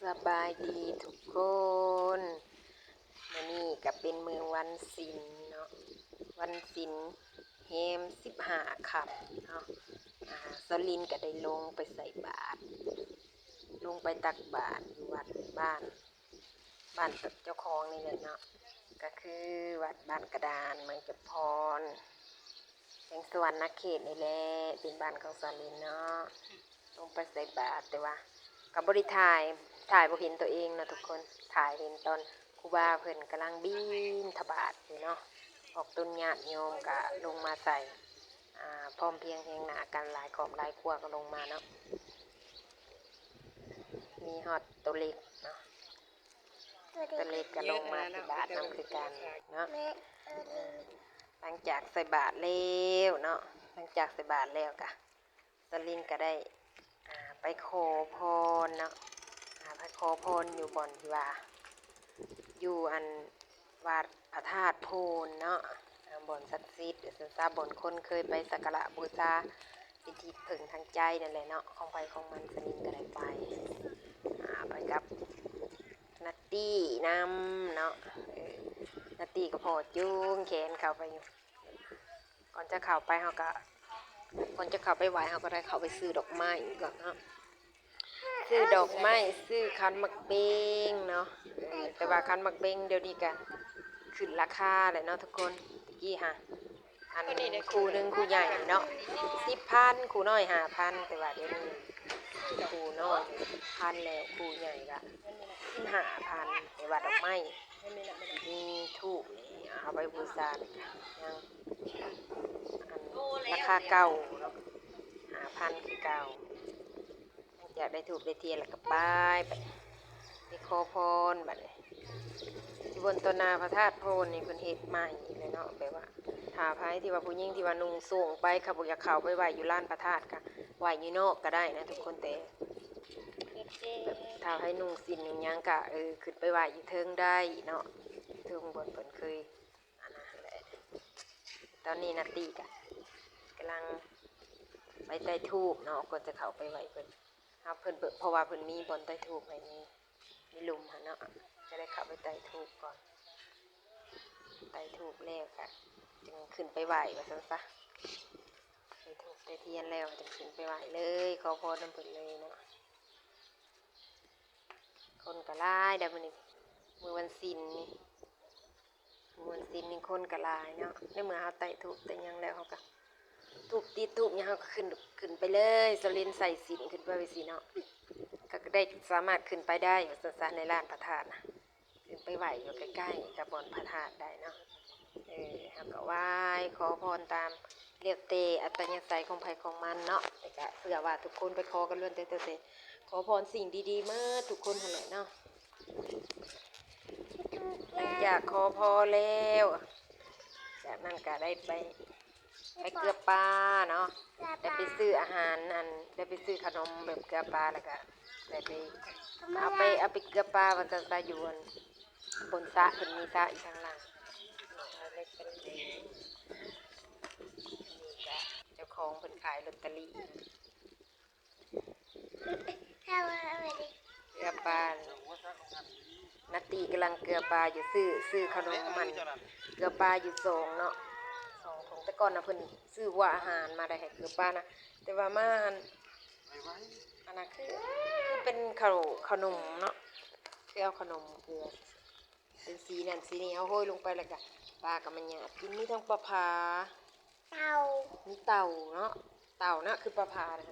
สบายดีทุกคนมื้อนี้ก็เป็นมื้อวันศีลเนาะวันศีลแฮม15ค่ำเนาะสลินก็ได้ลงไปใส่บาตรลงไปตักบาตรอยู่วัดบ้านเจ้าของนี่แหละเนาะก็คือวัดบ้านกระดานเมืองจำพรแห่งสวรรณเขตนี่แหละเป็นบ้านของสลินเนาะลงไปใส่บาตรแต่ว่ากับบริถ่ายบ่เห็นตัวเองนะทุกคนถ่ายเห็นตอนครูบาเพิ่นกำลังบิณฑบาตอยู่เนาะออกต้นญาติโยมก็ลงมาใส่พร้อมเพียงแห่งหน้ากันหลายครอบหลายครัวก็ลงมาเนาะมีฮอดตัวเล็กเนาะตัวเล็กก็ลงมาใส่บาตรนำคือกันเนาะหลังจากใส่บาตรแล้วเนาะหลังจากใส่บาตรแล้วก็สลินก็ได้ไปขอพรเนาะไปขอพรอยู่บ่อนที่ว่าอยู่อันวัดพระธาตุโพนเนาะบ่อนศักดิ์สิทธิ์ซึ่งทราบบ่อนคนเคยไปสักการะบูชาเป็นที่พึ่งทางใจนั่นแหละเนาะของไปของมันสนิทก็ได้ไปกับนัตตี้นำเนาะนัตตี้ก็พอจูงแขนเข้าไปอยู่ก่อนจะเข้าไปเขาก็ก่อนจะเข้าไปไหว้เขาก็ได้เข้าไปซื้อดอกไม้ก่อนเนาะซื้อดอกไม้ซื้อคันมักเบงเนาะแต่ว่าคันมักเบงเดี๋ยวนี้กันขึ้นราคาเลยเนาะทุกคนตะกี้ฮะอันคูนึงคูใหญ่เนาะ10,000คูน้อย5,000แต่ว่าเดี๋ยวนี้คูน้อย1,000แล้วคูใหญ่ก็15,000แต่ว่าดอกไม้มีทูบเอาไปบูชายังราคาเก่าเนาะ5,000คือเก่าอยากได้ถูกได้เทียนแล้วก็ไปขอพรบัดนี้ที่บนต้นนาพระธาตุโพนนี่เพิ่นเฮ็ดใหม่เลยเนาะแบบว่าถ้าไผที่ว่าผู้หญิงที่ว่านุ่งสูงไปค่ะบ่อยากเข้าไปไหว้อยู่ลานพระธาตุค่ะไหว้อยู่นอกก็ได้นะทุกคนแต่แบบถ้าให้นุ่งสิ้นนุ่งหยังก็ขึ้นไปไหว้อยู่เทิงได้เนาะเทิงบนเพิ่นเคยอันนั้นแหละตอนนี้นาตีก็กำลังไปใต้ธูปเนาะก่อนจะเข้าไปไหว้เพิ่นครับเพิ่นเพราะว่าเพิ่นมีบอนใต้ธูปให้มีหลุมหั่นเนาะจะได้เข้าไปใต้ธูปก่อนใต้ธูปแล้วค่ะจึงขึ้นไปไหว้ว่าซั่นซะใต้ธูปใต้เทียนแล้วจึงขึ้นไปไหว้เลยขอพรนำเพิ่นเลยเนาะคนก็หลายมื้อนี้มื้อวันศีลนี่มื้อวันศีลนี่คนก็หลายเนาะในเมื่อเฮาใต้ธูปแต่ยังแล้วเฮาก็ทูบตีทูบเนี่ยเขาก็ขึ้นไปเลยสลินใส่สินขึ้นไปสิเนาะก็ได้สามารถขึ้นไปได้อยู่สั้นๆในลานพระธาตุนะขึ้นไปไหวอยู่ใกล้ๆกับบนพระธาตุได้เนาะเขาก็ไหว้ขอพรตามเรียกเตอัตยาศัยของไผของมันเนาะแต่ก็เพื่อว่าทุกคนไปขอกันล้วนแต่ขอพรสิ่งดีๆมาทุกคนนั่นแหละเนาะหลังจากขอพรแล้วจากนั้นก็ได้ไปเกลือปลาเนาะได้ไปซื้ออาหารได้ไปซื้อขนมแบบเกลือปลาแล้วก็ได้ไปเอาไปเกลือปลาวันจันทร์อยู่บนสระเป็นมีสระอีกทางล่างเล็กเป็นเองนี่ก็เจ้าของเป็นขายลอตเตอรี่เกลือปลานาตีกำลังเกลือปลาอยู่ซื้อขนมมันเกลือปลาอยู่2เนาะ2ถุงแต่ก่อนนะเพิ่นซื้อว่าอาหารมาได้ให้เกลือปลานะแต่ว่ามาอันนั้นคือเป็นขนมเนาะคือเอาขนมเกลือเป็นสีนั่นสีนี้เอาโห้ยลงไปแล้วก็ปลากับมันหยาบกินมีทั้งปลาผามีเต่าเนาะเต่านะคือปลาผานะ